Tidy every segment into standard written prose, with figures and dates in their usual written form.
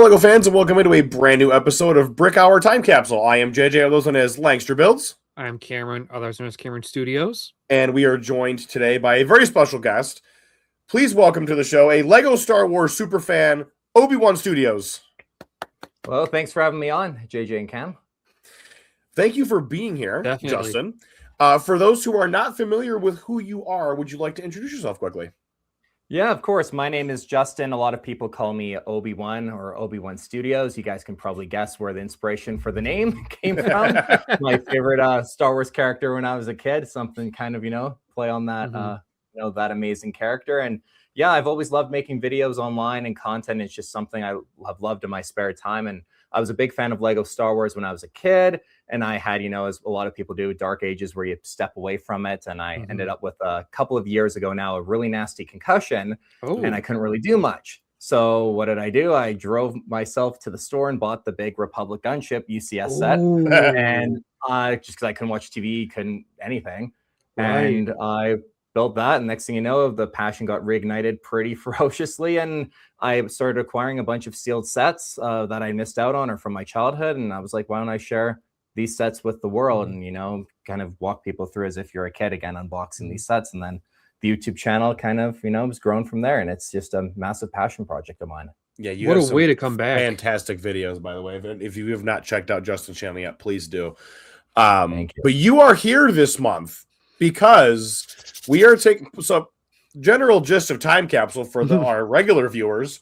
LEGO fans, and welcome into a brand new episode of Brick Hour Time Capsule. I am JJ, otherwise known as Langster Builds. I'm Cameron, otherwise known as Cameron Studios. And we are joined today by a very special guest. Please welcome to the show a LEGO Star Wars superfan, OB-1 Studios. Well, thanks for having me on, JJ and Cam. Thank you for being here, Definitely. Justin. For those who are not familiar with who you are, would you like to introduce yourself quickly? Yeah, of course. My name is Justin. A lot of people call me OB-1 or OB-1 Studios. You guys can probably guess where the inspiration for the name came from. My favorite Star Wars character when I was a kid. Something kind of, play on that, that amazing character. And yeah, I've always loved making videos online and content. It's just something I have loved in my spare time. And I was a big fan of LEGO Star Wars when I was a kid. And I had, as a lot of people do, dark ages where you step away from it. And I ended up with a couple of years ago now, a really nasty concussion. And I couldn't really do much. So what did I do? I drove myself to the store and bought the big Republic gunship UCS set. And just because I couldn't watch TV, couldn't anything. Right. And I built that. And next thing you know, the passion got reignited pretty ferociously. And I started acquiring a bunch of sealed sets that I missed out on or from my childhood. And I was like, why don't I share these sets with the world and, kind of walk people through as if you're a kid again, unboxing these sets. And then the YouTube channel kind of, has grown from there. And it's just a massive passion project of mine. Yeah, what a way to come back. Fantastic videos, by the way. If you have not checked out Justin's channel yet, please do. Thank you. But you are here this month because we are taking so general gist of Time Capsule for our regular viewers.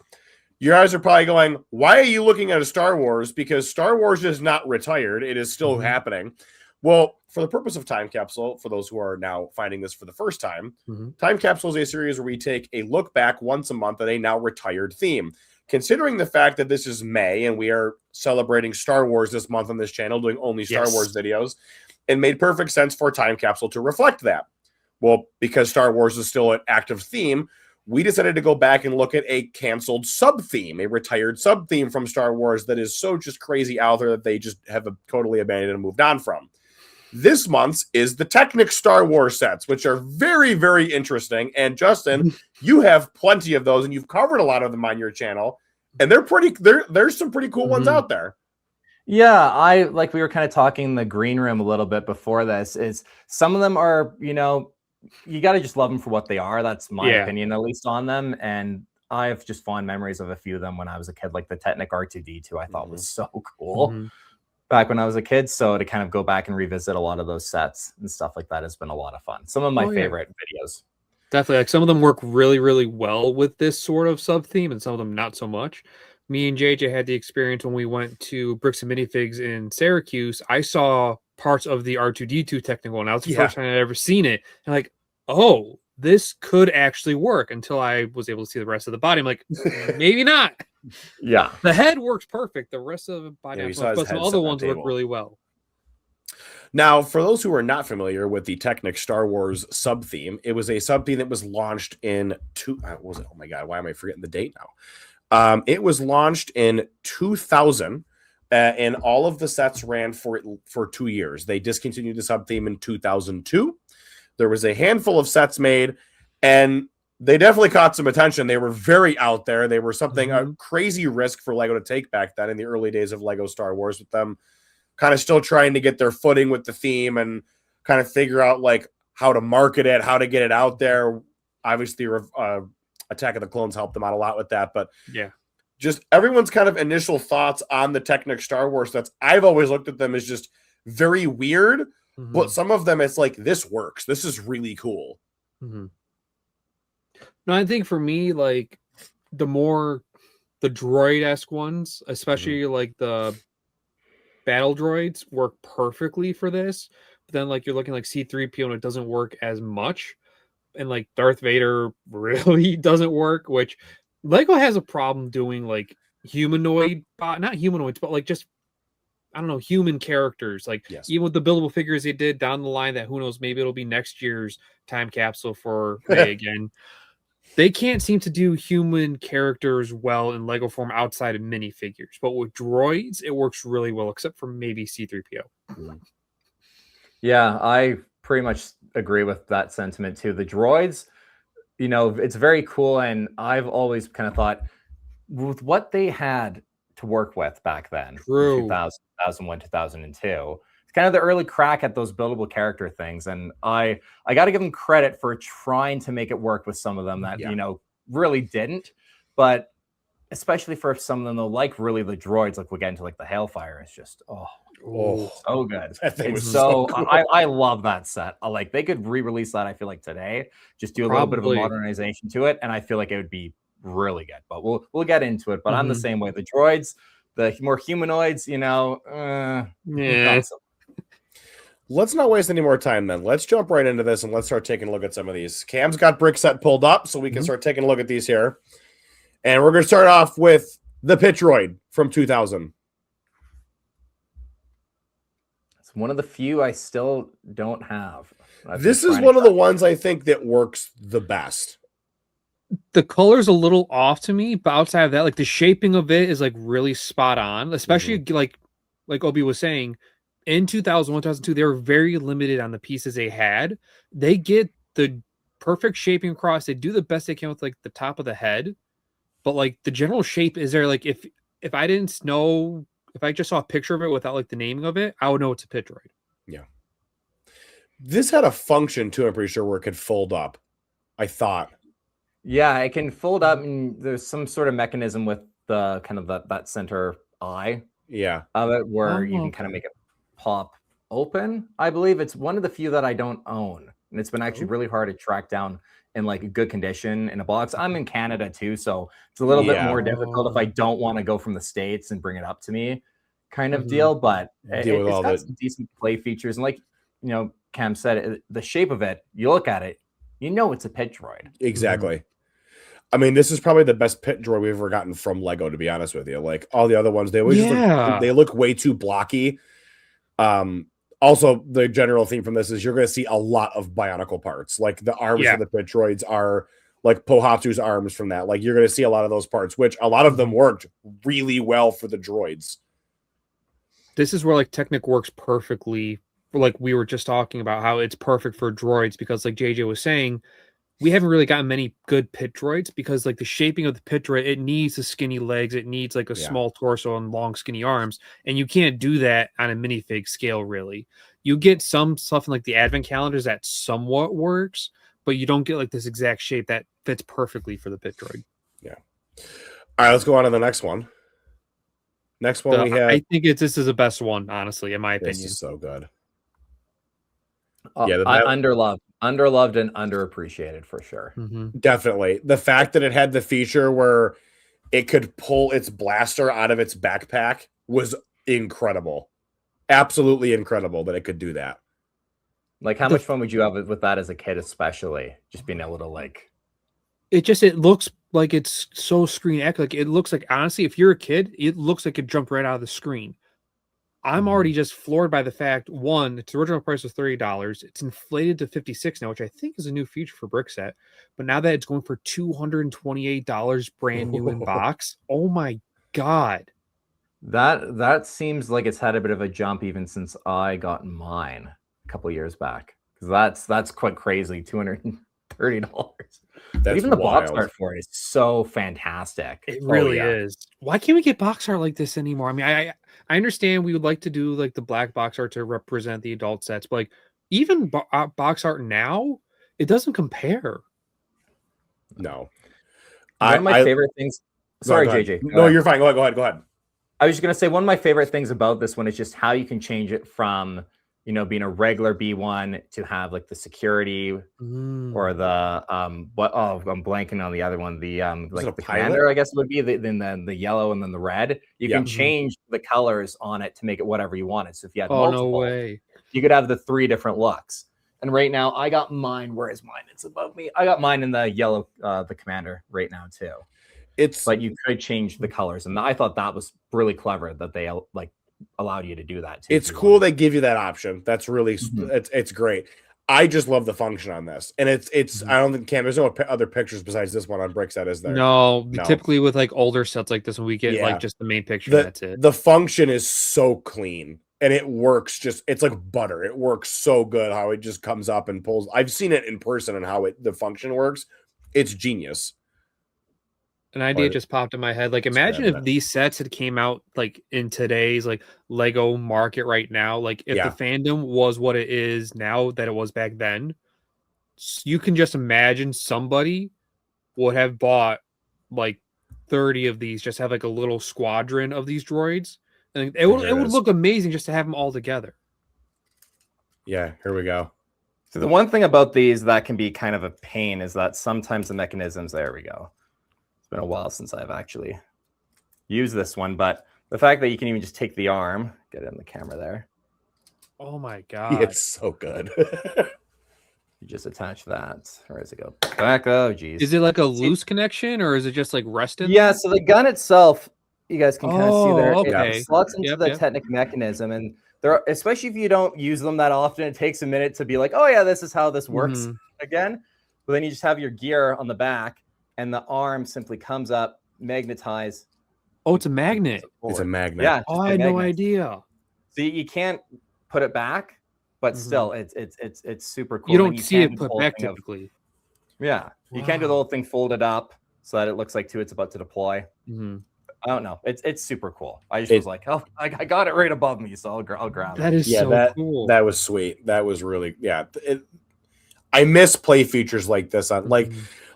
You guys are probably going, why are you looking at a Star Wars? Because Star Wars is not retired. It is still happening. Well, for the purpose of Time Capsule, for those who are now finding this for the first time, Time Capsule is a series where we take a look back once a month at a now retired theme. Considering the fact that this is May and we are celebrating Star Wars this month on this channel, doing only Star Wars videos, it made perfect sense for Time Capsule to reflect that. Well, because Star Wars is still an active theme, we decided to go back and look at a canceled sub-theme, a retired sub-theme from Star Wars that is so just crazy out there that they just have totally abandoned and moved on from. This month's is the Technic Star Wars sets, which are very, very interesting. And Justin, you have plenty of those, and you've covered a lot of them on your channel. And there's some pretty cool ones out there. Yeah, we were kind of talking in the green room a little bit before this, is some of them are, you got to just love them for what they are. That's my opinion, at least on them. And I have just fond memories of a few of them when I was a kid, like the Technic R2-D2 I thought was so cool back when I was a kid. So to kind of go back and revisit a lot of those sets and stuff like that has been a lot of fun. Some of my favorite videos. Definitely. Like some of them work really, really well with this sort of sub-theme and some of them not so much. Me and JJ had the experience when we went to Bricks and Minifigs in Syracuse. I saw parts of the R2-D2 technical, and that was the first time I'd ever seen it. And like, oh, this could actually work until I was able to see the rest of the body. I'm like, maybe not. Yeah. The head works perfect. The rest of the body, but some other ones work really well. Now, for those who are not familiar with the Technic Star Wars sub-theme, it was a sub-theme that was launched in oh my God, why am I forgetting the date now? It was launched in 2000, and all of the sets ran for 2 years. They discontinued the sub-theme in 2002. There was a handful of sets made, and they definitely caught some attention. They were very out there. They were something, a crazy risk for LEGO to take back then in the early days of LEGO Star Wars, with them kind of still trying to get their footing with the theme and kind of figure out like how to market it, how to get it out there. Obviously, Attack of the Clones helped them out a lot with that, but just everyone's kind of initial thoughts on the Technic Star Wars sets. I've always looked at them as just very weird, but some of them it's like, this works. This is really cool. No, I think for me, like the droid-esque ones, especially like the battle droids, work perfectly for this. But then like you're looking like C-3PO and it doesn't work as much. And like Darth Vader really doesn't work, which LEGO has a problem doing like humanoid, not humanoids, but like just, I don't know, human characters. Like even with the buildable figures they did down the line that who knows, maybe it'll be next year's Time Capsule for May again. They can't seem to do human characters well in LEGO form outside of minifigures. But with droids, it works really well, except for maybe C-3PO. Yeah, I pretty much agree with that sentiment too. The droids, it's very cool. And I've always kind of thought with what they had to work with back then. True. 2000, 2001, 2002. It's kind of the early crack at those buildable character things. And I got to give them credit for trying to make it work with some of them that, you know, really didn't. But especially for some of them, though, like really the droids, like we'll get into like the Hailfire, it's just, so good. That thing was So cool. I love that set. Like they could re-release that, I feel like today, just do a little bit of a modernization to it, and I feel like it would be really good. But we'll get into it. But I'm the same way. The droids, the more humanoids, you know, Let's not waste any more time then. Let's jump right into this and let's start taking a look at some of these. Cam's got brick set pulled up, so we can start taking a look at these here. And we're going to start off with the Pitroid from 2000. It's one of the few I still don't have. This is one of the ones I think that works the best. The color's a little off to me, but outside of that, like the shaping of it is like really spot on, especially like Obi was saying, in 2001, 2002, they were very limited on the pieces they had. They get the perfect shaping across. They do the best they can with like the top of the head. But like the general shape is there. Like if I didn't know, if I just saw a picture of it without like the naming of it, I would know it's a Pitroid. Yeah. This had a function too, I'm pretty sure, where it could fold up. I thought. Yeah, it can fold up, and there's some sort of mechanism with the kind of that center eye of it where you can kind of make it pop open. I believe it's one of the few that I don't own. And it's been actually really hard to track down in like a good condition in a box. I'm in Canada too, so it's a little bit more difficult if I don't want to go from the States and bring it up to me kind of deal. But it's got some decent play features. And like, you know, Cam said, the shape of it, you look at it, you know it's a Pitroid. Exactly. I mean, this is probably the best pit droid we've ever gotten from Lego, to be honest with you. Like all the other ones, they always they look way too blocky. Also, the general theme from this is you're going to see a lot of Bionicle parts. Like the arms of the pit droids are like Pohatu's arms from that. Like you're going to see a lot of those parts, which a lot of them worked really well for the droids. This is where like Technic works perfectly. Like we were just talking about how it's perfect for droids because like JJ was saying, we haven't really gotten many good pit droids because like the shaping of the pit droid, it needs the skinny legs. It needs like a small torso and long skinny arms. And you can't do that on a minifig scale, really. You get some stuff in like the advent calendars that somewhat works, but you don't get like this exact shape that fits perfectly for the pit droid. Yeah. All right, let's go on to the next one. Next one we have. I think this is the best one, honestly, in my opinion. This is so good. Underloved and underappreciated for sure. Definitely. The fact that it had the feature where it could pull its blaster out of its backpack was incredible. Absolutely incredible that it could do that. Like how much fun would you have with that as a kid, especially just being able to like it looks like it's so screen accurate. Like it looks like, honestly, if you're a kid, it looks like it jumped right out of the screen. I'm already just floored by the fact, one, its original price was $30. It's inflated to $56 now, which I think is a new feature for Brickset. But now that it's going for $228 brand new in box, oh my God. That seems like it's had a bit of a jump even since I got mine a couple of years back. Because that's quite crazy, $230. Even the box art for it is so fantastic. It really is. Why can't we get box art like this anymore? I mean, I understand we would like to do like the black box art to represent the adult sets, but like even box art now, it doesn't compare. No. One of my favorite things. Sorry, JJ. No, you're fine. Go ahead. I was just going to say one of my favorite things about this one is just how you can change it from, you know, being a regular B1 to have like the security or the I'm blanking on the other one, the like the commander, I guess it would be, then the yellow and then the red. You can change the colors on it to make it whatever you wanted. So if you had multiple, no way, you could have the 3 different looks. And right now I got mine. Where is mine? It's above me. I got mine in the yellow, the commander right now too. But you could change the colors, and I thought that was really clever that they like allowed you to do that too. It's cool they give you that option. That's really it's great. I just love the function on this, and it's I don't think there's no other pictures besides this one on Brickset, is there? No. Typically with like older sets like this one, we get like just the main picture. That's it. The function is so clean, and it works it's like butter. It works so good how it just comes up and pulls. I've seen it in person and how the function works. It's genius. An idea Or- just popped in my head. Like, Let's imagine grab if that. these sets had came out like in today's like Lego market right now. Like, if Yeah. the fandom was what it is now that it was back then, you can just imagine somebody would have bought like 30 of these, just have like a little squadron of these droids, and it would is. look amazing just to have them all together. Yeah, here we go. So the one thing about these that can be kind of a pain is that sometimes the mechanisms, there we go. It's been a while since I've actually used this one, but the fact that you can even just take the arm, get it in the camera there. Oh my god. It's so good. You just attach that. Where does it go? Back. Oh, geez. Is it like a loose connection or is it just like rested? Yeah, so the gun itself, you guys can kind of see there. Okay. It slots into Yep, the yep. Technic mechanism, and there, especially if you don't use them that often, it takes a minute to be like, oh yeah, this is how this works again. But then you just have your gear on the back, and the arm simply comes up, magnetize. Oh, it's a magnet. It's a magnet. Yeah. Oh, I had no idea. So you can't put it back, but still, it's super cool. You And don't see can it do the put whole back thing of- typically. yeah, you can't do the whole thing folded up so that it looks like it's about to deploy. I don't know. It's super cool. I just was like, oh, I got it right above me, so I'll grab it. That is so cool. That was sweet. That was really I miss play features like this on like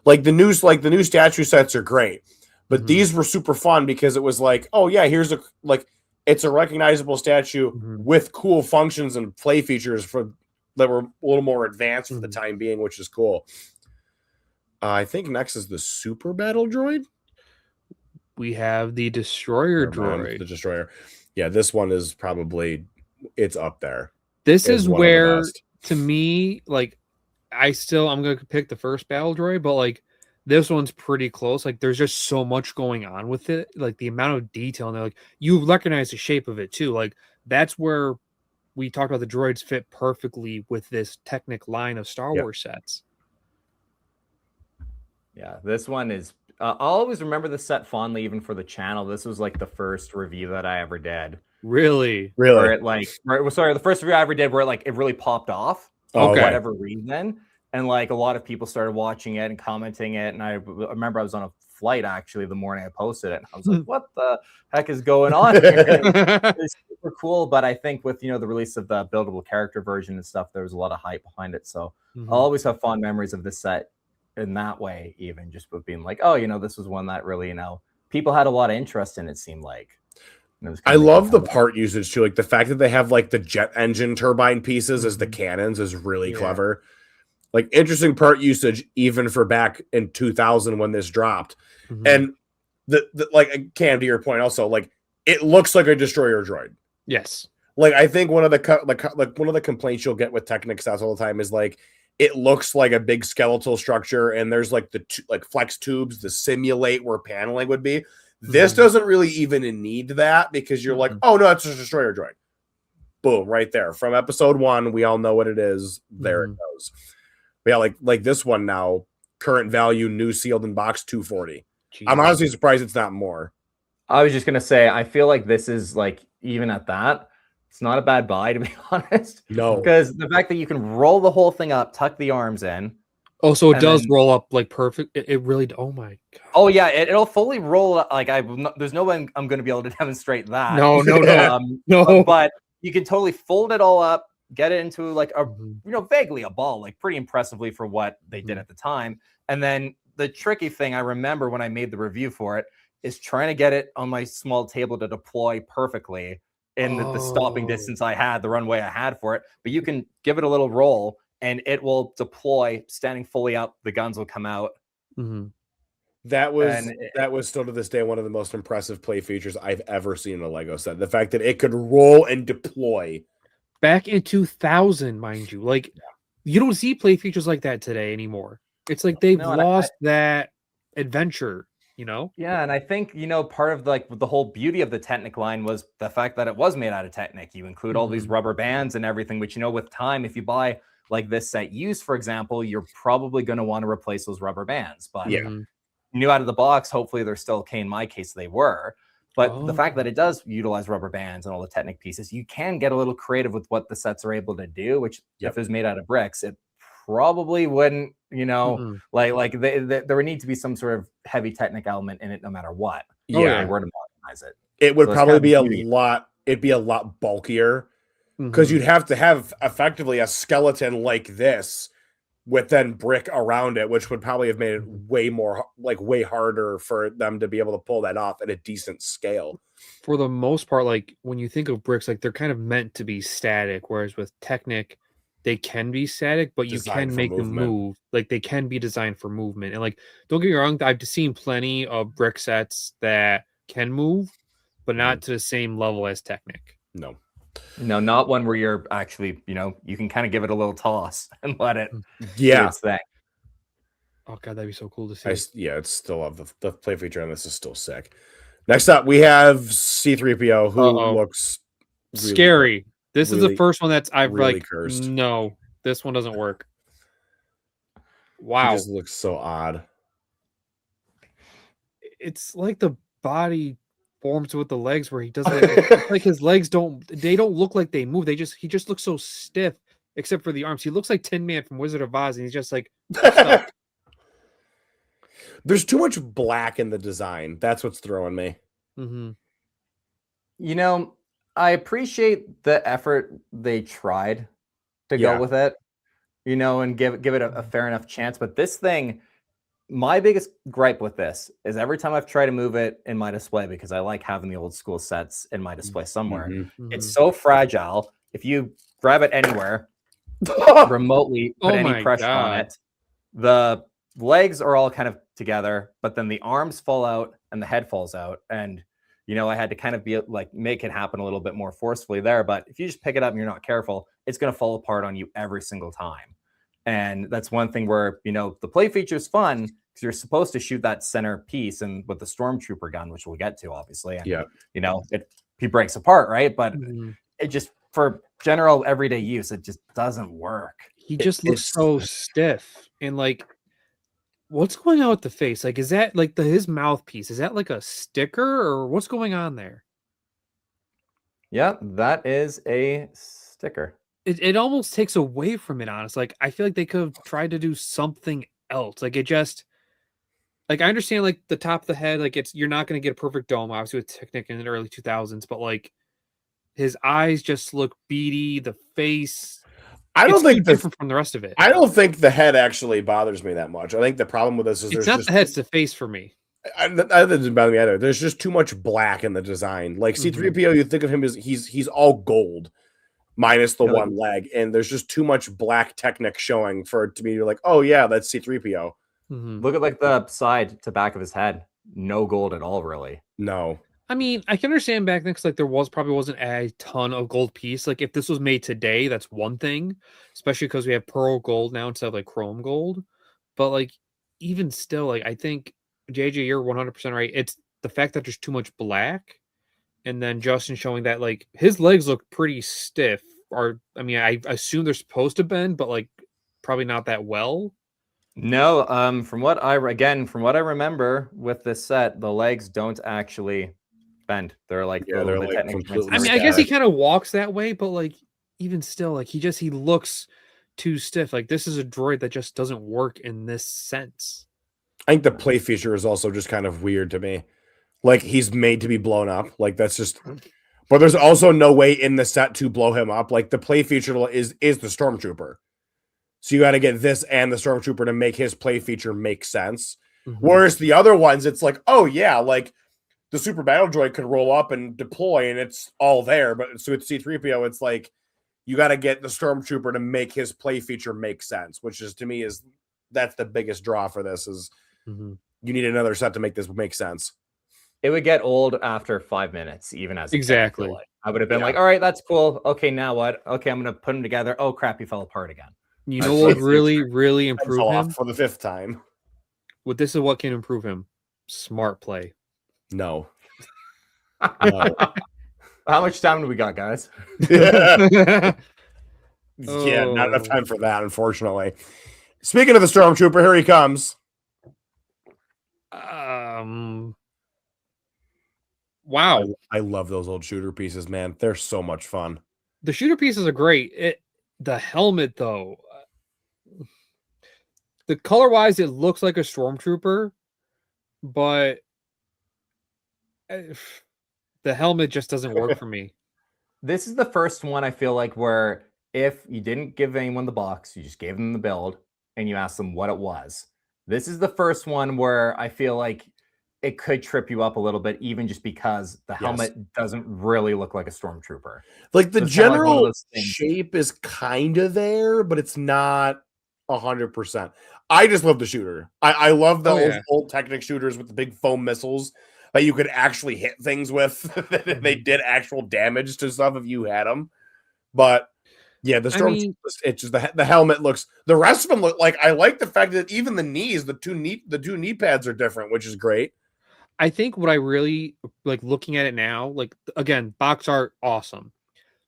the new statue sets are great, but these were super fun because it was like, oh yeah, here's it's a recognizable statue with cool functions and play features that were a little more advanced for the time being, which is cool. I think next is the Super Battle Droid. We have the Destroyer droid. The Destroyer. Yeah, this one is it's up there. This It's is one of the where, best. to me, like, I'm going to pick the first battle droid, but like, this one's pretty close. Like, there's just so much going on with it. Like, the amount of detail, and like, you recognize the shape of it too. Like, that's where we talked about the droids fit perfectly with this Technic line of Star Wars sets. Yeah, this one is. I'll always remember the set fondly, even for the channel. This was like the first review that I ever did. Really? Where it the first review I ever did where it really popped off for whatever reason, and like a lot of people started watching it and commenting it. And I remember I was on a flight actually the morning I posted it, and I was like, "What the heck is going on here?" It's super cool, but I think with the release of the buildable character version and stuff, there was a lot of hype behind it. So I'll always have fond memories of this set. In that way, even just with being like, oh, this was one that really, people had a lot of interest in. It seemed like. I love the part usage too, like the fact that they have like the jet engine turbine pieces as the cannons is really clever. Like interesting part usage, even for back in 2000 when this dropped, and the like Cam, to your point, also like it looks like a destroyer droid. Yes. Like I think one of the complaints you'll get with Technic sets all the time is like, it looks like a big skeletal structure, and there's like flex tubes to simulate where paneling would be. This doesn't really even need that because you're like, oh no, it's a destroyer droid. Boom, right there. From episode 1, we all know what it is. There it goes. But yeah, like this one now, current value, new sealed in box, $240. I'm honestly surprised it's not more. I was just gonna say, I feel like this is like even at that. It's not a bad buy, to be honest. No. Because the fact that you can roll the whole thing up, tuck the arms in. Oh, so it does roll up like perfect. It really, oh my God. Oh, yeah. It'll fully roll up. Like, there's no way I'm going to be able to demonstrate that. No. No. But you can totally fold it all up, get it into like a, vaguely a ball, like pretty impressively for what they did at the time. And then the tricky thing I remember when I made the review for it is trying to get it on my small table to deploy perfectly. In the stopping distance I had, the runway I had for it. But you can give it a little roll and it will deploy standing fully up. The guns will come out. That was still to this day one of the most impressive play features I've ever seen in a Lego set. The fact that it could roll and deploy. Back in 2000, mind you. Like, you don't see play features like that today anymore. It's like they've lost that adventure. Yeah, and I think part of like the whole beauty of the Technic line was the fact that it was made out of Technic. You include all these rubber bands and everything, which with time, if you buy like this set used, for example, you're probably going to want to replace those rubber bands. But new out of the box, hopefully they're still okay. In my case, they were. But the fact that it does utilize rubber bands and all the Technic pieces, you can get a little creative with what the sets are able to do. Which if it was made out of bricks, it probably wouldn't, Mhm. there would need to be some sort of heavy Technic element in it no matter what. Oh, If Yeah, they were to modernize it. it would So it's probably kind be of a beauty. lot. It'd be a lot bulkier because Mhm. you'd have to have effectively a skeleton like this with then brick around it, which would probably have made it way harder for them to be able to pull that off at a decent scale. For the most part, like when you think of bricks, like they're kind of meant to be static, whereas with Technic, they can be static, but you Designed can for make them movement. move. Like they can be designed for movement. And like, don't get me wrong, I've seen plenty of brick sets that can move, but not to the same level as Technic. No. No, not one where you're actually, you can kind of give it a little toss and let it do Yeah. its thing. Oh god, that'd be so cool to see. It's still of the play feature on this is still sick. Next up, we have C3PO, who looks really scary. This is the really- first one that's I've really like cursed. no, this one doesn't work. He Wow. just looks so odd. It's like the body forms with the legs where he doesn't it's like his legs don't look like they move. He just looks so stiff, except for the arms. He looks like Tin Man from Wizard of Oz, and he's just like stuck. There's too much black in the design. That's what's throwing me. Mm-hmm. I appreciate the effort they tried to Yeah. go with it, and give it a fair enough chance. But this thing, my biggest gripe with this is every time I've tried to move it in my display, because I like having the old school sets in my display somewhere, it's so fragile. If you grab it anywhere, remotely put any pressure on it, the legs are all kind of together, but then the arms fall out and the head falls out. And, I had to kind of be like, make it happen a little bit more forcefully there. But if you just pick it up and you're not careful, it's going to fall apart on you every single time. And that's one thing where, the play feature is fun because you're supposed to shoot that center piece and with the stormtrooper gun, which we'll get to, obviously. And, he breaks apart, right? But it just, for general everyday use, it just doesn't work. He just looks so stiff. And like, what's going on with the face? Like, is that like his mouthpiece? Is that like a sticker or what's going on there? Yeah, that is a sticker. It almost takes away from it, honestly. Like, I feel like they could have tried to do something else. Like, it just, like, I understand, like, the top of the head, like, you're not going to get a perfect dome, obviously, with Technic in the early 2000s, but, like, his eyes just look beady, the face. I don't think different from the rest of it. I don't think the head actually bothers me that much. I think the problem with this is it's not the head, it's the face for me. That doesn't bother me either. There's just too much black in the design. Like C3PO, you think of him as he's all gold, minus the one leg, and there's just too much black Technic showing for it to be like, oh yeah, that's C3PO. Look at like the side to back of his head. No gold at all, really. No. I mean, I can understand back then because like there probably wasn't a ton of gold piece. Like if this was made today, that's one thing, especially because we have pearl gold now instead of like chrome gold. But like even still, like I think JJ, you're 100% right. It's the fact that there's too much black, and then Justin showing that like his legs look pretty stiff. Or I mean, I assume they're supposed to bend, but like probably not that well. No, from what I remember with this set, the legs don't actually bend. They're like they're like completely. I mean, I guess he kind of walks that way, but like even still, like he looks too stiff. Like this is a droid that just doesn't work in this sense. I think the play feature is also just kind of weird to me. Like he's made to be blown up. Like that's just. But there's also no way in the set to blow him up. Like the play feature is the Stormtrooper. So you got to get this and the Stormtrooper to make his play feature make sense. Whereas the other ones, it's like, oh yeah, like the Super Battle Droid could roll up and deploy and it's all there. But so with C-3PO, it's like you got to get the Stormtrooper to make his play feature make sense, which is to me that's the biggest draw for this is you need another set to make this make sense. It would get old after 5 minutes, even as exactly. I would have been like, all right, that's cool. Okay, now what? Okay, I'm going to put them together. Oh crap, he fell apart again. You know what would really improve him? For the 5th time. This is what can improve him. Smart play. No. How much time do we got, guys? Yeah, not enough time for that, unfortunately. Speaking of the Stormtrooper, here he comes. Wow. I love those old shooter pieces, man. They're so much fun. The shooter pieces are great. The helmet, though. the color wise, it looks like a stormtrooper, but the helmet just doesn't work for me. This is the first one I feel like where if you didn't give anyone the box, you just gave them the build and you asked them what it was. This is the first one where I feel like it could trip you up a little bit, even just because the helmet doesn't really look like a stormtrooper. Like the So it's kinda like one of general those things. shape is kind of there, but it's not 100%. I just love the shooter. I love the old Technic shooters with the big foam missiles that you could actually hit things with. They did actual damage to stuff if you had them. But yeah, the storm, it's just the helmet looks. The rest of them look like. I like the fact that even the knees, the two knee pads are different, which is great. I think what I really like looking at it now, like again, box art, awesome.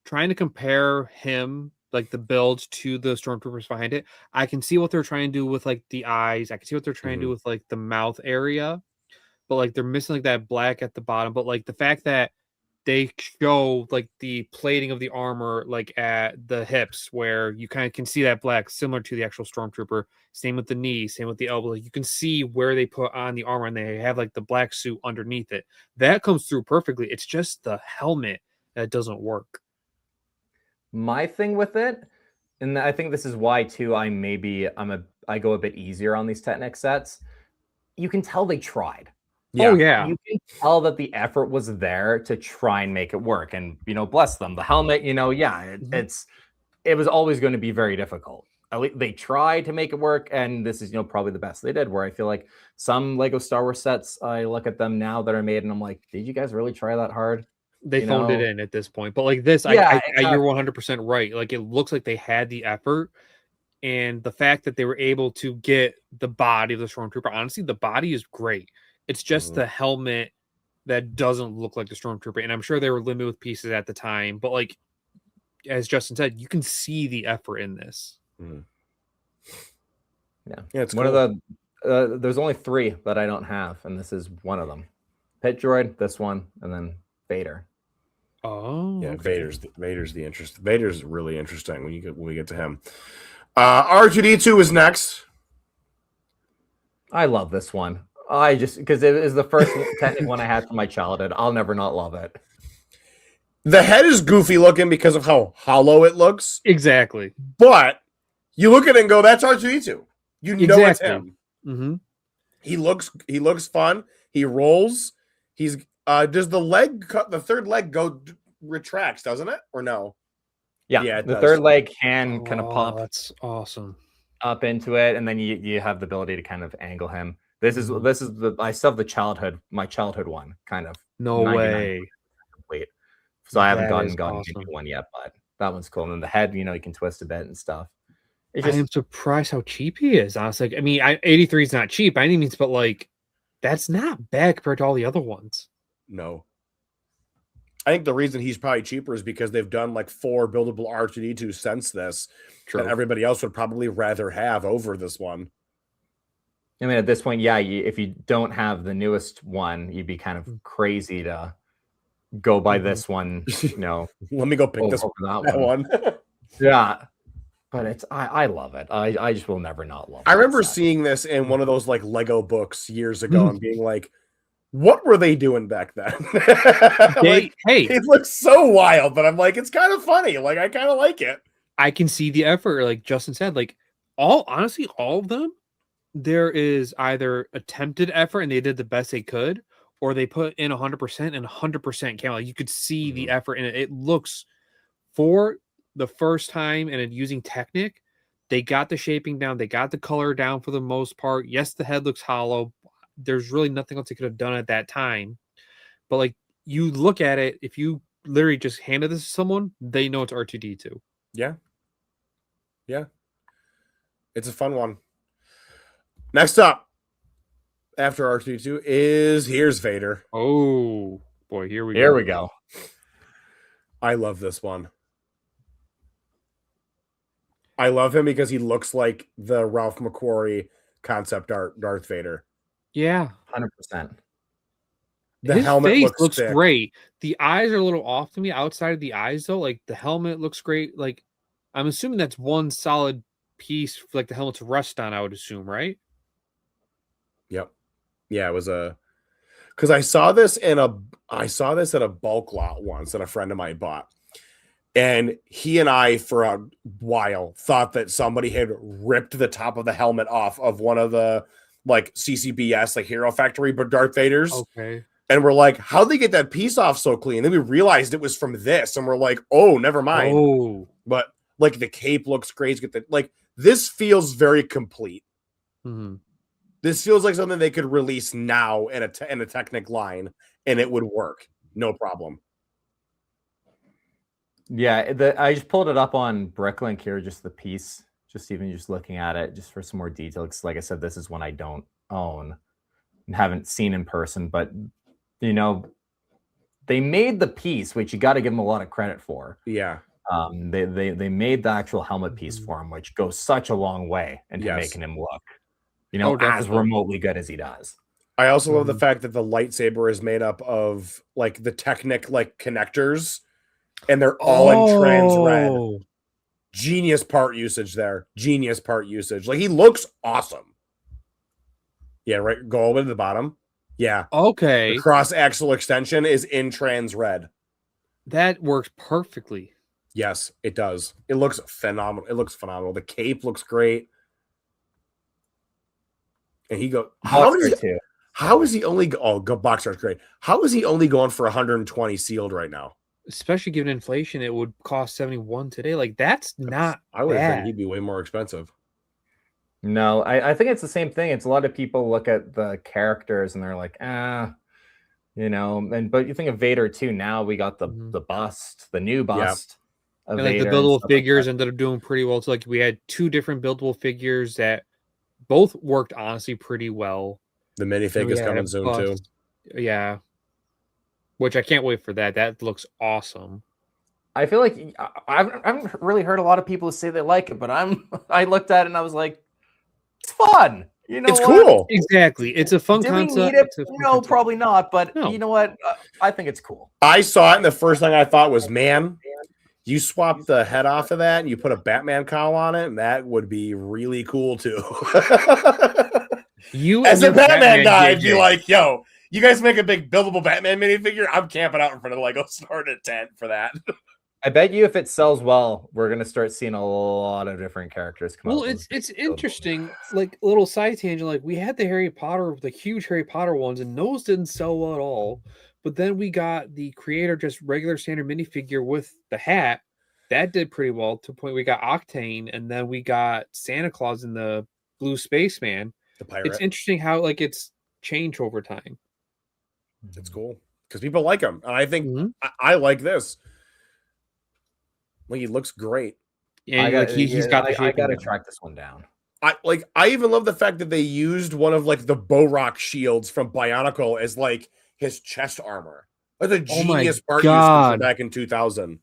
Trying to compare him, like the builds to the stormtroopers behind it, I can see what they're trying to do with like the eyes. I can see what they're trying to do with like the mouth area, but like they're missing like that black at the bottom. But like the fact that they show like the plating of the armor like at the hips where you kind of can see that black similar to the actual stormtrooper. Same with the knee, same with the elbow. Like, you can see where they put on the armor and they have like the black suit underneath it. That comes through perfectly. It's just the helmet that doesn't work. My thing with it, and I think this is why too, I go a bit easier on these Technic sets. You can tell they tried. Yeah. Oh yeah. You can tell that the effort was there to try and make it work. And bless them. The helmet, it was always going to be very difficult. At least they tried to make it work, and this is probably the best they did. Where I feel like some Lego Star Wars sets, I look at them now that are made, and I'm like, did you guys really try that hard? They phoned it in at this point. But like this, exactly. you're 100% right. Like it looks like they had the effort, and the fact that they were able to get the body of the stormtrooper. Honestly, the body is great. It's just the helmet that doesn't look like the stormtrooper, and I'm sure they were limited with pieces at the time. But like as Justin said, you can see the effort in this. Yeah, it's one of the. There's only 3 that I don't have, and this is one of them. Pit Droid, this one, and then Vader. Oh, yeah, okay. Vader's the interest. Vader's really interesting when we get to him. R2D2 is next. I love this one. Because it is the first Technic one I had from my childhood. I'll never not love it. The head is goofy looking because of how hollow it looks. Exactly. But you look at it and go, that's R2D2. You know it's him. Mm-hmm. He looks fun. He rolls. He's does the third leg retracts, doesn't it? Or no? Yeah, the third leg can kind of pop. That's awesome. Up into it, and then you have the ability to kind of angle him. This is I still have my childhood one, kind of. No way. Complete. So I haven't gotten awesome. Into one yet, but that one's cool. And then the head, you can twist a bit and stuff. I am surprised how cheap he is. Honestly, I mean, 83 is not cheap by any means, but like, that's not bad compared to all the other ones. No. I think the reason he's probably cheaper is because they've done like 4 buildable R2D2 since this. True. That everybody else would probably rather have over this one. I mean, at this point, yeah, if you don't have the newest one, you'd be kind of crazy to go by this one. Let me go pick that one. Yeah, but I love it. I just will never not love it. I remember seeing this in one of those like Lego books years ago and being like, what were they doing back then? It looks so wild, but I'm like, it's kind of funny. Like, I kind of like it. I can see the effort, like Justin said. Like, all of them, there is either attempted effort and they did the best they could, or they put in 100% and 100% count. Like, you could see the effort in it. It looks, for the first time and using Technic, they got the shaping down. They got the color down for the most part. Yes, the head looks hollow. There's really nothing else they could have done at that time. But like, you look at it, if you literally just handed this to someone, they know it's R2D2. Yeah. Yeah. It's a fun one. Next up, after R2D2 here's Vader. Oh boy, here we go. I love this one. I love him because he looks like the Ralph McQuarrie concept art Darth Vader. Yeah, 100%. The helmet face looks thick. Great. The eyes are a little off to me. Outside of the eyes, though, like the helmet looks great. Like, I'm assuming that's one solid piece for, like, the helmet to rest on, I would assume, right? Yep. Yeah, it was because I saw this at a bulk lot once that a friend of mine bought. And he and I, for a while, thought that somebody had ripped the top of the helmet off of one of the like CCBS, like Hero Factory, but Darth Vader's. Okay. And we're like, how'd they get that piece off so clean? And then we realized it was from this, and we're like, oh, never mind. Oh. But like the cape looks great. Like this feels very complete. Mm-hmm. This feels like something they could release now in a Technic line, and it would work, no problem. Yeah, I just pulled it up on Bricklink here, just the piece, just looking at it, just for some more detail. Because, like I said, this is one I don't own and haven't seen in person. But you know, they made the piece, which you got to give them a lot of credit for. Yeah. They made the actual helmet piece for him, which goes such a long way into making him look, you know, as remotely good as he does. I also love the fact that the lightsaber is made up of like the Technic like connectors. And they're all in trans red. Genius part usage there. Genius part usage. Like he looks awesome. Yeah, right. Go all the way to the bottom. Yeah. Okay. The cross axle extension is in trans red. That works perfectly. Yes, it does. It looks phenomenal. It looks phenomenal. The cape looks great. And he goes, how is he only Boxer's great. How is he only going for 120 sealed right now? Especially given inflation, it would cost 71 today. Like that's not I would bad. think he'd be way more expensive. No, I think it's the same thing. It's a lot of people look at the characters and they're like, you know, but you think of Vader too. Now we got the bust, the new bust. And like the buildable figures ended up doing pretty well. So like we had two different buildable figures that both worked honestly pretty well. The minifig is coming soon too. Yeah. Which I can't wait for that. That looks awesome. I feel like I haven't really heard a lot of people say they like it, but I looked at it and I was like, it's fun. You know, it's cool. Exactly. It's a fun concept. We need it? No, probably not. But you know what? I think it's cool. I saw it, and the first thing I thought was, man, you swap the head off of that and you put a Batman cowl on it, and that would be really cool too. You as a Batman guy, I'd be like, yo. You guys make a big buildable Batman minifigure? I'm camping out in front of the Lego store in a tent for that. I bet you if it sells well, we're gonna start seeing a lot of different characters come out. Well, it's interesting. Like little side tangent, like we had the Harry Potter, the huge Harry Potter ones, and those didn't sell well at all. But then we got the creator just regular standard minifigure with the hat. That did pretty well to the point we got Octane, and then we got Santa Claus in the blue spaceman. The pirate. It's interesting how like it's changed over time. It's cool because people like him, and I think I like this. Like he looks great. Yeah, he's got. I gotta track this one down. I even love the fact that they used one of like the Borak shields from Bionicle as like his chest armor. That's a genius part used back in 2000.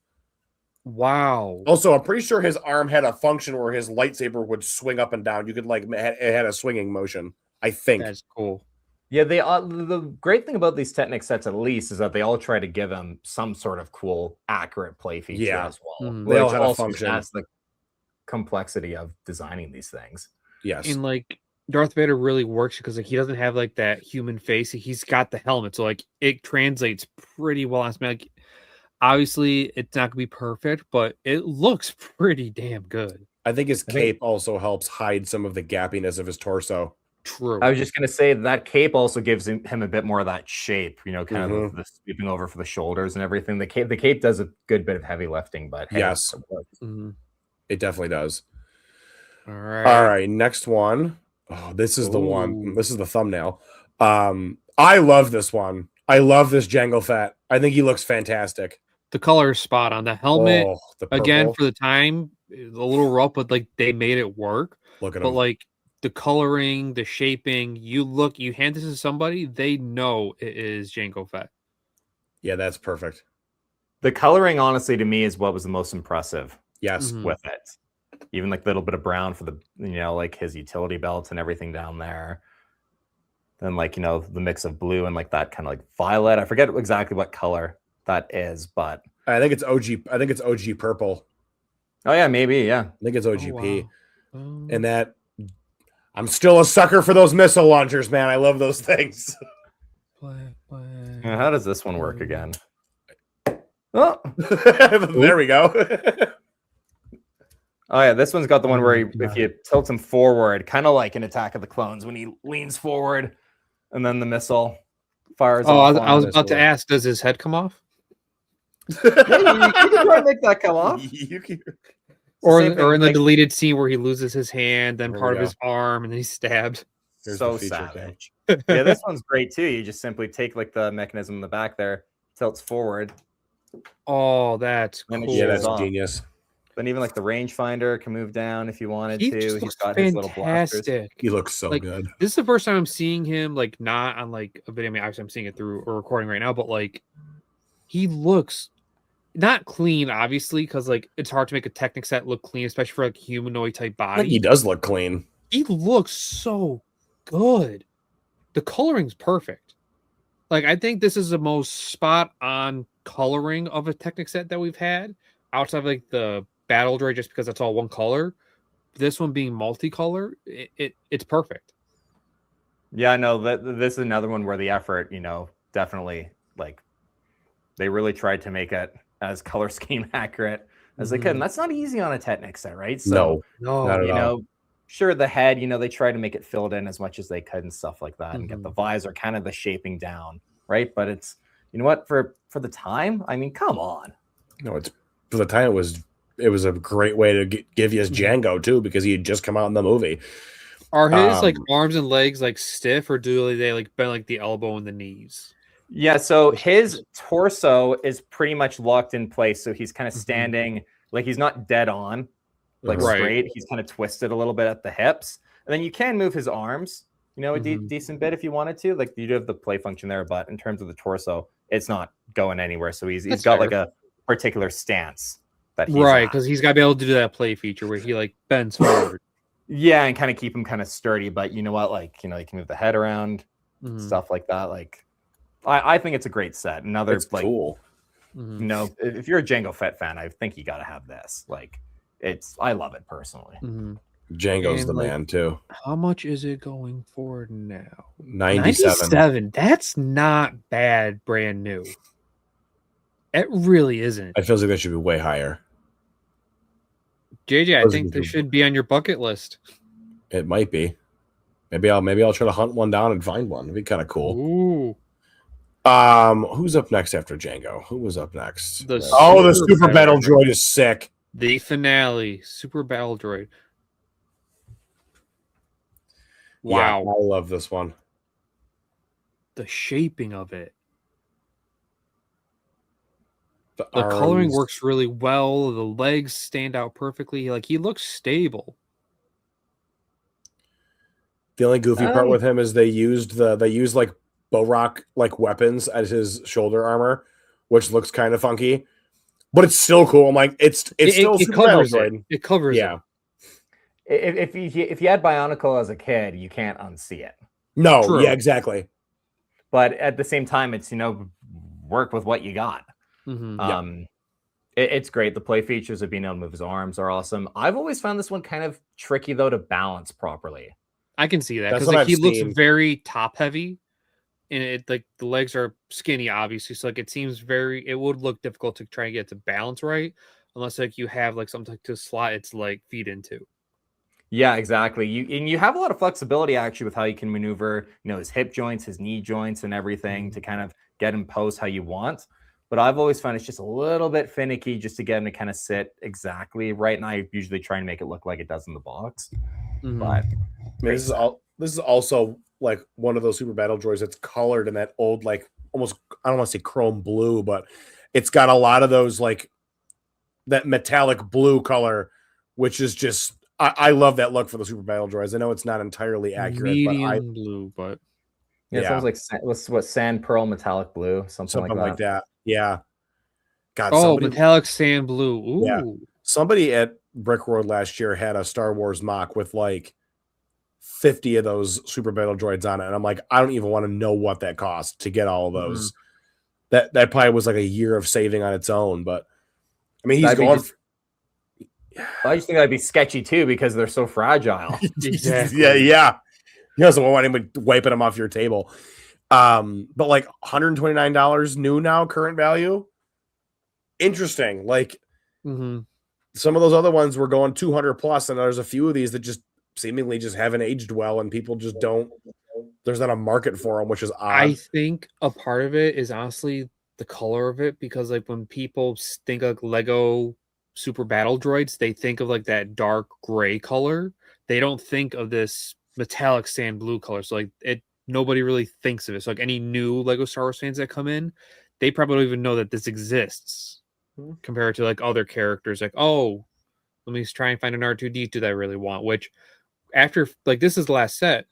Wow. Also, I'm pretty sure his arm had a function where his lightsaber would swing up and down. You could like it had a swinging motion. I think that's cool. Yeah, the great thing about these Technic sets, at least, is that they all try to give them some sort of cool, accurate play feature as well. They all have a function. That's the complexity of designing these things. Yes, and like Darth Vader really works because like he doesn't have like that human face. He's got the helmet, so like it translates pretty well. Like obviously, it's not gonna be perfect, but it looks pretty damn good. I think his cape also helps hide some of the gappiness of his torso. True. I was just going to say that cape also gives him a bit more of that shape, you know, kind of the sweeping over for the shoulders and everything. The cape does a good bit of heavy lifting, but hey, yes, it definitely does. All right. Next one. Oh, this is the one. This is the thumbnail. I love this one. I love this Jango Fett. I think he looks fantastic. The color is spot on. The helmet again for the time, a little rough, but like they made it work. Look at him. But like. The coloring, the shaping, you hand this to somebody, they know it is Jango Fett. Yeah, that's perfect. The coloring, honestly, to me, is what was the most impressive. Yes, with it. Even like a little bit of brown for the, you know, like his utility belts and everything down there. Then like, you know, the mix of blue and like that kind of like violet. I forget exactly what color that is, but I think it's OG. I think it's OG purple. Oh yeah, maybe. Yeah, I think it's OGP. Oh, And that I'm still a sucker for those missile launchers, man. I love those things. Yeah, how does this one work again? Oh, there we go. Oh yeah, this one's got the one where if you tilt him forward, kind of like in Attack of the Clones, when he leans forward, and then the missile fires. Oh, I was about to ask, does his head come off? Yeah, you can try to make that come off. Or in the deleted scene where he loses his hand, then part of his arm, and then he's stabbed. So savage. Yeah, this one's great too. You just simply take like the mechanism in the back there, tilts forward. Oh, that's cool. Yeah, that's genius. Then even like the rangefinder can move down if you wanted to. He's got his little blasters. He looks so good. This is the first time I'm seeing him like not on like a video. I mean, obviously I'm seeing it through a recording right now, but like he looks not clean, obviously, because like it's hard to make a Technic set look clean, especially for like humanoid type body. Like he does look clean. He looks so good. The coloring's perfect. Like I think this is the most spot on coloring of a Technic set that we've had outside of like the Battle Droid, just because that's all one color. This one being multicolor, it's perfect. Yeah, no, this is another one where the effort, definitely like they really tried to make it as color scheme accurate as they could. And that's not easy on a Technic set, right? So, no, not at all. Sure, the head, they try to make it filled in as much as they could and stuff like that, and get the visor kind of the shaping down, right? But it's, what, for the time, I mean, come on. No, it's for the time it was a great way to give you his Django too, because he had just come out in the movie. Are his like arms and legs like stiff, or do they like bend like the elbow and the knees? Yeah, so his torso is pretty much locked in place. So he's kind of standing, like he's not dead on, like straight. He's kind of twisted a little bit at the hips. And then you can move his arms, a decent bit if you wanted to. Like you do have the play function there, but in terms of the torso, it's not going anywhere. So he's got like a particular stance that he's right, because he's got to be able to do that play feature where he like bends forward. Yeah, and kind of keep him kind of sturdy. But you know what? Like, you can move the head around, stuff like that. Like, I think it's a great set. Another it's like cool. If you're a Jango Fett fan, I think you got to have this. Like, I love it personally. Django's the man too. How much is it going for now? 97. That's not bad, brand new. It really isn't. I feel like that should be way higher. JJ, I think this should be on your bucket list. It might be. Maybe I'll try to hunt one down and find one. It'd be kind of cool. Ooh. Who's up next after Django? Who was up next? The Super Battle Droid is sick. The finale, Super Battle Droid. Wow. Yeah, I love this one. The shaping of it. The coloring works really well. The legs stand out perfectly. Like he looks stable. The only goofy part with him is they used like Borak like weapons as his shoulder armor, which looks kind of funky, but it's still cool. I'm like, it's still Super covers Battle it. Droid. It covers it. If you had Bionicle as a kid, you can't unsee it. No, True. Yeah, exactly. But at the same time, it's work with what you got. It's great. The play features of being able to move his arms are awesome. I've always found this one kind of tricky though to balance properly. I can see that because like he looks very top heavy, and it like the legs are skinny, obviously. So like it would look difficult to try and get to balance right, unless like you have like something to slot its like feet into. Yeah, exactly. You have a lot of flexibility actually with how you can maneuver, his hip joints, his knee joints, and everything to kind of get him posed how you want. But I've always found it's just a little bit finicky just to get him to kind of sit exactly right. And I usually try and make it look like it does in the box. But this is also like one of those Super Battle Droids that's colored in that old, like almost, I don't want to say chrome blue, but it's got a lot of those like that metallic blue color, which is just, I love that look for the Super Battle Droids. I know it's not entirely accurate, medium blue, but it sounds like what sand pearl metallic blue, something like that. Yeah. God, metallic sand blue. Ooh. Yeah. Somebody at BrickBoy last year had a Star Wars mock with like 50 of those Super Battle Droids on it, and I'm like, I don't even want to know what that cost to get all of those. That probably was like a year of saving on its own, but I mean, I just think that'd be sketchy too because they're so fragile. Exactly. Yeah. You also won't want anybody wiping them off your table. But like $129 new now, current value. Interesting. Like some of those other ones were going 200 plus, and there's a few of these that just seemingly just haven't aged well, and people just don't. There's not a market for them, which is odd. I think a part of it is honestly the color of it, because like when people think of Lego Super Battle Droids, they think of like that dark gray color. They don't think of this metallic sand blue color. So like nobody really thinks of it. So like any new Lego Star Wars fans that come in, they probably don't even know that this exists compared to like other characters. Like, oh, let me try and find an R2D2 that I really want. Which after like this is the last set.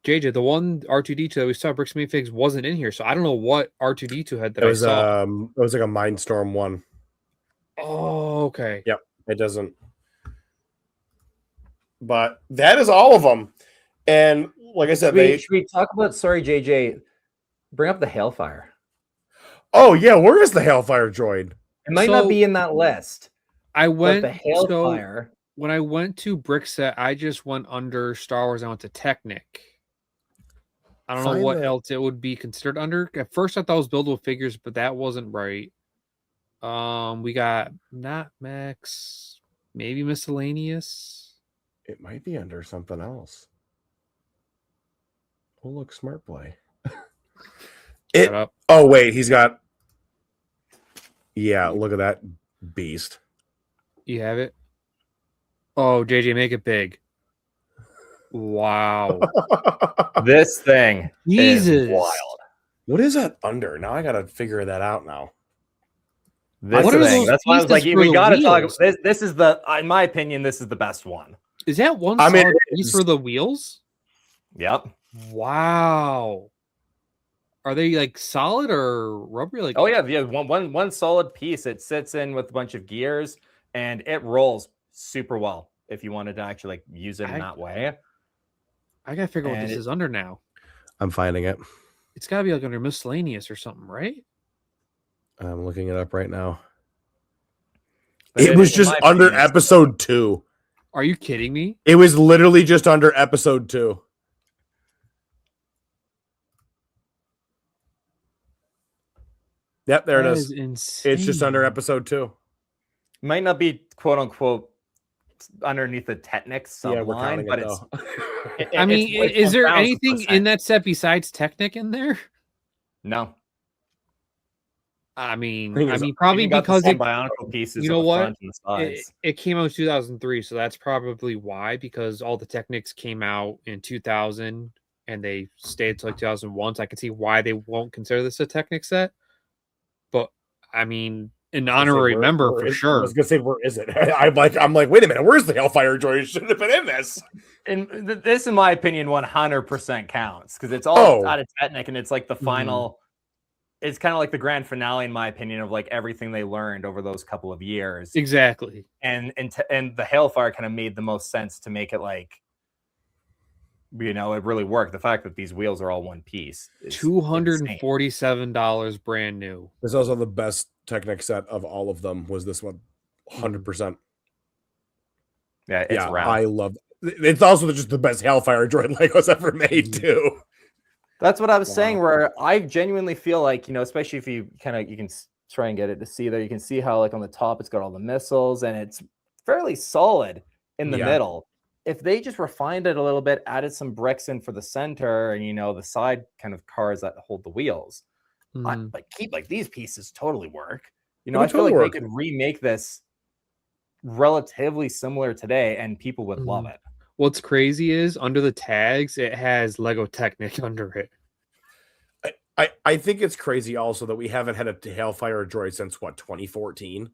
JJ, the one R2D2 that we saw Bricks Minifigs wasn't in here, so I don't know what R2D2 had that I saw. It was like a Mindstorm one. Oh, okay. Yep, it doesn't. But that is all of them. And like I said, should we talk about, sorry, JJ, bring up the Hailfire. Oh, yeah, where is the Hailfire droid? It might not be in that list. I went, the Hailfire. When I went to Brickset, I just went under Star Wars. I went to Technic. I don't know what else it would be considered under. At first, I thought it was buildable figures, but that wasn't right. We got not Max, maybe miscellaneous. It might be under something else. Oh, look, Smart Play. Oh, wait, he's got. Yeah, look at that beast. You have it? Oh, JJ, make it big. Wow. This thing Jesus. is wild. What is that under? Now I got to figure that out now. This thing. That's why I was like, we got to talk. This is in my opinion, this is the best one. Is that one solid piece for the wheels? Yep. Wow. Are they like solid or rubbery? Like, oh yeah, one solid piece. It sits in with a bunch of gears and it rolls super well if you wanted to actually like use it in that way. I gotta figure out what this is under now. I'm finding it. It's gotta be like under miscellaneous or something, right? I'm looking it up right now. It was just under episode 2. Are you kidding me? It was literally just under episode 2. Yep, there it is. Insane. It's just under episode 2. Might not be quote unquote underneath the Technic subline, but it's. I mean, is there anything in that set besides Technic in there? No. I mean, probably because it, Bionicle pieces. You know what? It came out in 2003, so that's probably why. Because all the Technics came out in 2000, and they stayed until like 2001. So I can see why they won't consider this a Technic set. But I mean, an honorary member for sure. I was gonna say, where is it? I'm like, wait a minute, where's the Hellfire droid? It shouldn't have been in this. And this, in my opinion, 100% counts because it's all out of Technic, and it's like the final. It's kind of like the grand finale, in my opinion, of like everything they learned over those couple of years. Exactly. And the Hailfire kind of made the most sense to make it like, you know, it really worked. The fact that these wheels are all one piece. $247 brand new. This is also the best Technic set of all of them. Was this one 100%? Yeah, it's round. I love it. It's also just the best Hellfire droid Lego's ever made too. That's what I was saying, where I genuinely feel like, you know, especially if you can try and get it to see there, you can see how like on the top, it's got all the missiles and it's fairly solid in the middle. If they just refined it a little bit, added some bricks in for the center and, you know, the side kind of cars that hold the wheels, these pieces totally work. You know, I feel like they could remake this relatively similar today and people would love it. What's crazy is under the tags, it has Lego Technic under it. I think it's crazy also that we haven't had a Hellfire droid since what, 2014?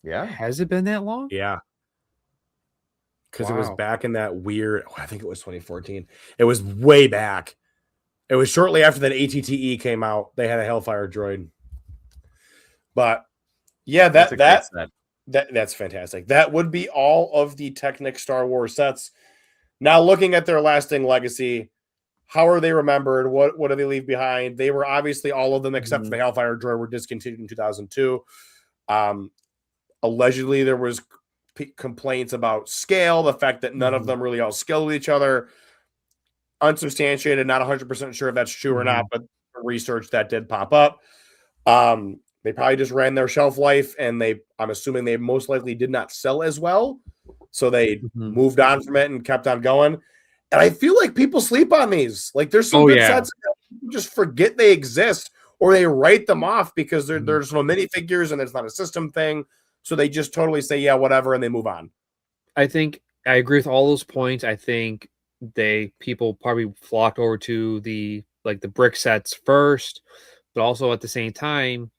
Yeah. Has it been that long? Yeah. Because it was back in that weird, I think it was 2014. It was way back. It was shortly after that ATTE came out. They had a Hellfire droid. But yeah, that's fantastic. That would be all of the Technic Star Wars sets. Now, looking at their lasting legacy, how are they remembered? What do they leave behind? They were obviously all of them except for the Hellfire droid were discontinued in 2002. Allegedly, there was complaints about scale, the fact that none of them really all scale with each other. Unsubstantiated, not 100% sure if that's true or not, but research that did pop up. They probably just ran their shelf life, and I'm assuming they most likely did not sell as well. So they moved on from it and kept on going. And I feel like people sleep on these. Like there's some good sets that people just forget they exist, or they write them off because there's no minifigures and it's not a system thing. So they just totally say, yeah, whatever, and they move on. I think I agree with all those points. I think people probably flocked over to the brick sets first, but also at the same time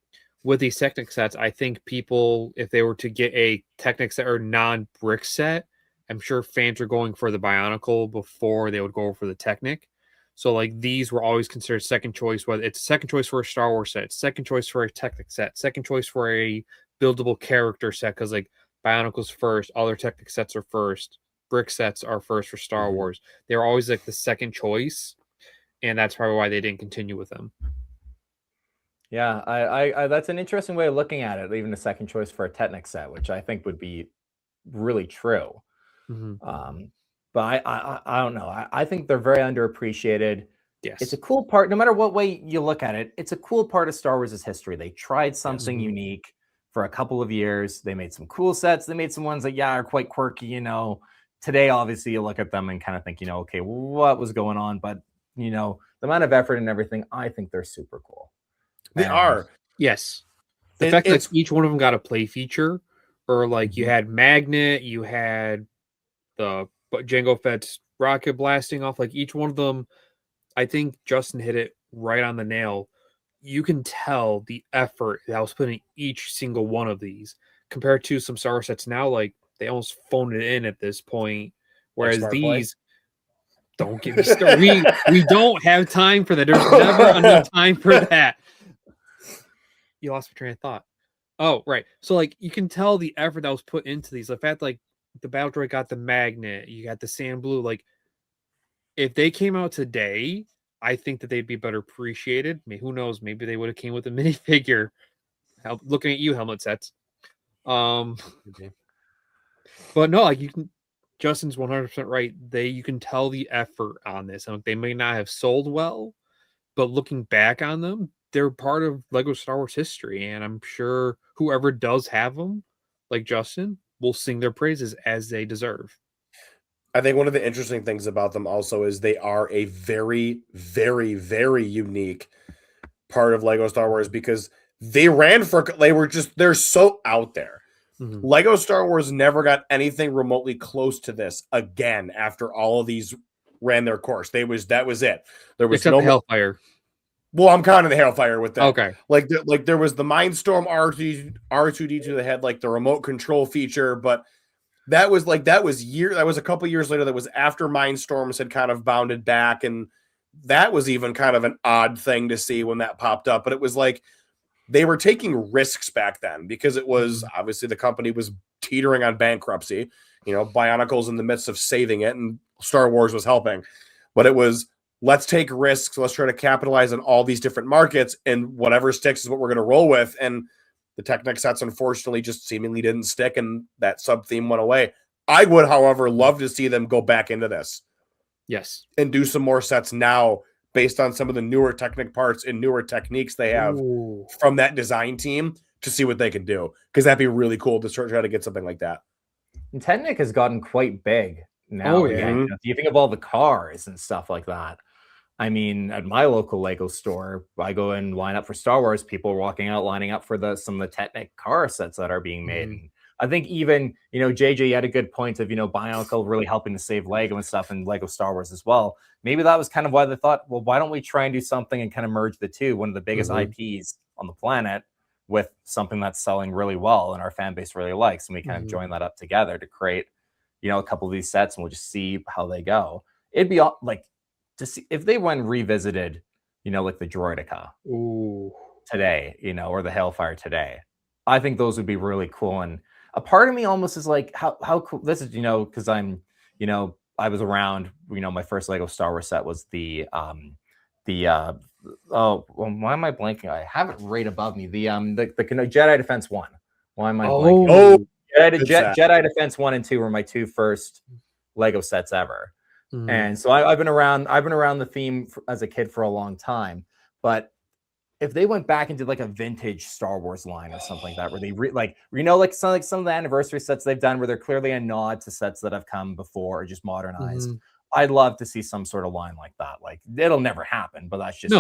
with these Technic sets, I think people, if they were to get a Technic set or non-brick set, I'm sure fans are going for the Bionicle before they would go for the Technic. So like these were always considered second choice, whether it's second choice for a Star Wars set, second choice for a Technic set, second choice for a buildable character set, because like Bionicle's first, other Technic sets are first, brick sets are first for Star Wars. They were always like the second choice, and that's probably why they didn't continue with them. Yeah, I that's an interesting way of looking at it. Even a second choice for a Technic set, which I think would be really true. But I don't know. I think they're very underappreciated. Yes, it's a cool part. No matter what way you look at it, it's a cool part of Star Wars' history. They tried something unique for a couple of years. They made some cool sets. They made some ones that are quite quirky. Today obviously you look at them and kind of think, okay, what was going on? But the amount of effort and everything, I think they're super cool. They are. Yes. The fact that each one of them got a play feature, or like you had Magnet, you had the Jango Fett's rocket blasting off, like each one of them, I think Justin hit it right on the nail. You can tell the effort that was put in each single one of these compared to some Star Wars sets now, like they almost phoned it in at this point. Whereas these, don't get me started. we don't have time for that. There's never enough time for that. You lost my train of thought. Oh, right. So like you can tell the effort that was put into these. The fact like the Battle Droid got the Magnet, you got the Sand Blue. Like if they came out today, I think that they'd be better appreciated. I mean, who knows? Maybe they would have came with a minifigure. Looking at you, helmet sets. But no, like Justin's 100% right. You can tell the effort on this. They may not have sold well, but looking back on them, they're part of Lego Star Wars history, and I'm sure whoever does have them, like Justin, will sing their praises as they deserve. I think one of the interesting things about them also is they are a very, very, very unique part of Lego Star Wars because they're so out there. Lego Star Wars never got anything remotely close to this again after all of these ran their course. That was it. There was except no the Hellfire. Well, I'm counting the Hellfire with that. Okay. Like there was the Mindstorm R2D2 that had like the remote control feature, but that was a couple years later. That was after Mindstorms had kind of bounded back, and that was even kind of an odd thing to see when that popped up. But it was like they were taking risks back then because it was obviously the company was teetering on bankruptcy. Bionicle's in the midst of saving it, and Star Wars was helping. But it was, let's take risks. Let's try to capitalize on all these different markets, and whatever sticks is what we're going to roll with. And the Technic sets, unfortunately, just seemingly didn't stick, and that sub-theme went away. I would, however, love to see them go back into this. Yes. And do some more sets now based on some of the newer Technic parts and newer techniques they have from that design team to see what they can do. Because that'd be really cool to try to get something like that. And Technic has gotten quite big now. Oh, yeah. You think of all the cars and stuff like that. I mean, at my local Lego store, I go and line up for Star Wars. People are walking out, lining up for some of the Technic car sets that are being made. And I think even, JJ, you had a good point of, Bionicle really helping to save Lego and stuff, and Lego Star Wars as well. Maybe that was kind of why they thought, well, why don't we try and do something and kind of merge the two, one of the biggest IPs on the planet, with something that's selling really well and our fan base really likes. And we kind of join that up together to create, a couple of these sets, and we'll just see how they go. It'd be like, to see if they went and revisited, like the Droideka today, or the Hellfire today. I think those would be really cool. And a part of me almost is like, how cool this is, because I'm, I was around, my first Lego Star Wars set was why am I blanking? I have it right above me. The Jedi Defense 1 Why am I Oh. blanking? Good set. Jedi Defense 1 and 2 were my 2 first Lego sets ever. And so I've been around the theme as a kid for a long time. But if they went back and did like a vintage Star Wars line or something like that, where they like some of the anniversary sets they've done where they're clearly a nod to sets that have come before or just modernized. I'd love to see some sort of line like that. Like it'll never happen, but that's just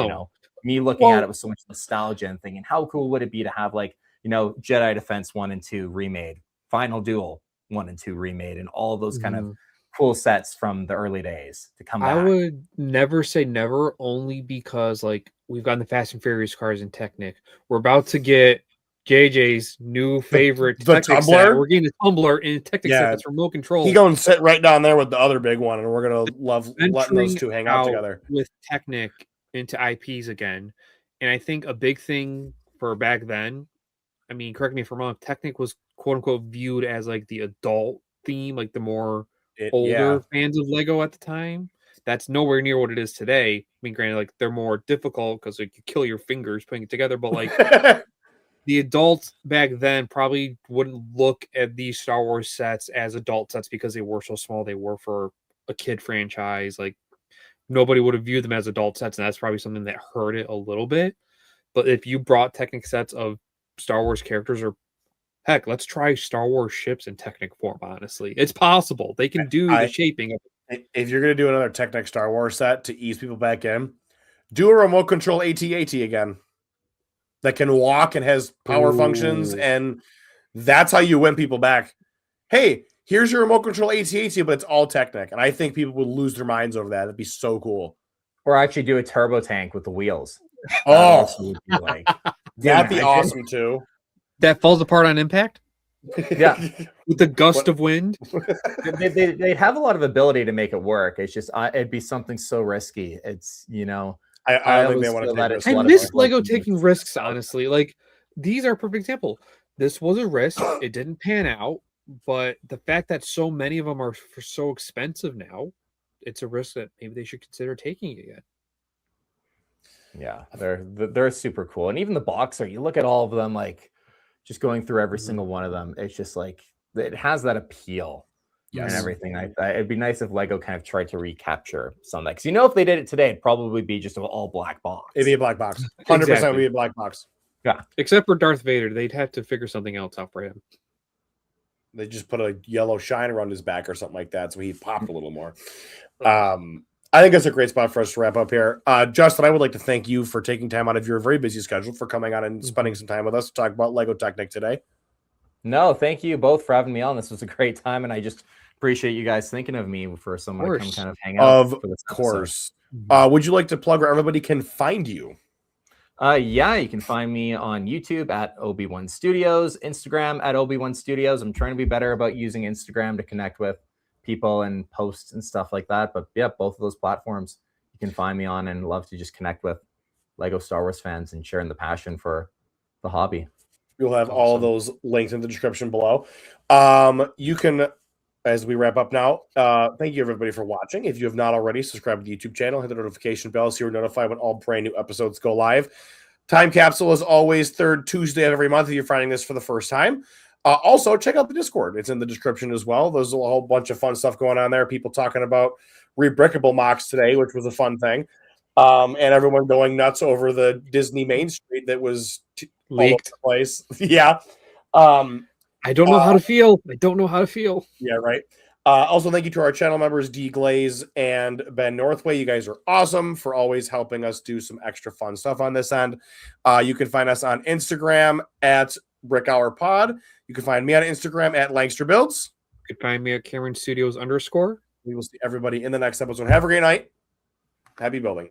me looking at it with so much nostalgia and thinking, how cool would it be to have like Jedi Defense 1 and 2 remade, Final Duel 1 and 2 remade, and all those kind of cool sets from the early days to come back. I would never say never, only because like we've gotten the Fast and Furious cars in Technic. We're about to get JJ's new favorite Technic Tumbler? set. We're getting the Tumbler in Technic set that's remote control. He go and sit right down there with the other big one, and we're gonna love letting those two hang out together with Technic into IPs again. And I think a big thing for back then, I mean, correct me if I'm wrong, Technic was quote unquote viewed as like the adult theme, like the more older fans of Lego at the time. That's nowhere near what it is today. I mean, granted, like they're more difficult because like you kill your fingers putting it together, but like the adults back then probably wouldn't look at these Star Wars sets as adult sets because they were so small. They were for a kid franchise. Like nobody would have viewed them as adult sets, and that's probably something that hurt it a little bit. But if you brought Technic sets of Star Wars characters, or heck, let's try Star Wars ships in Technic form, honestly. It's possible. They can do the shaping of it. If you're going to do another Technic Star Wars set to ease people back in, do a remote control AT-AT again that can walk and has power functions, and that's how you win people back. Hey, here's your remote control AT-AT, but it's all Technic, and I think people would lose their minds over that. It'd be so cool. Or actually do a turbo tank with the wheels. That'd be awesome too. That falls apart on impact? Yeah. With the gust of wind? They have a lot of ability to make it work. It's just, it'd be something so risky. It's, I don't think they want to take risks. I miss Lego taking risks, honestly. Like, these are a perfect example. This was a risk. It didn't pan out. But the fact that so many of them are so expensive now, it's a risk that maybe they should consider taking again. Yeah, they're super cool. And even the boxer, you look at all of them, like just going through every single one of them, it's just like it has that appeal and everything. It'd be nice if Lego kind of tried to recapture some of that. Because if they did it today, it'd probably be just an all black box. It'd be a black box. 100% would be a black box. Yeah. Except for Darth Vader, they'd have to figure something else out for him. They just put a yellow shine around his back or something like that, so he popped a little more. I think that's a great spot for us to wrap up here. Justin, I would like to thank you for taking time out of your very busy schedule for coming on and spending some time with us to talk about Lego Technic today. No, thank you both for having me on. This was a great time, and I just appreciate you guys thinking of me for someone to come kind of hang out. Of course. Would you like to plug where everybody can find you? Yeah, you can find me on YouTube at OB-1 Studios, Instagram at OB-1 Studios. I'm trying to be better about using Instagram to connect with people and posts and stuff like that. But yeah, both of those platforms you can find me on, and love to just connect with Lego Star Wars fans and sharing the passion for the hobby. You'll have all of those links in the description below. You can, as we wrap up now, thank you everybody for watching. If you have not already, subscribe to the YouTube channel, hit the notification bell so you're notified when all brand new episodes go live. Time Capsule is always third Tuesday of every month if you're finding this for the first time. Also, check out the Discord. It's in the description as well. There's a whole bunch of fun stuff going on there. People talking about rebrickable mocks today, which was a fun thing. And everyone going nuts over the Disney Main Street that was leaked. All over the place. Yeah. I don't know how to feel. I don't know how to feel. Yeah, right. Also, thank you to our channel members, D Glaze and Ben Northway. You guys are awesome for always helping us do some extra fun stuff on this end. You can find us on Instagram at BrickHourPod. You can find me on Instagram at Langster Builds. You can find me at Cameron Studios _. We will see everybody in the next episode. Have a great night. Happy building.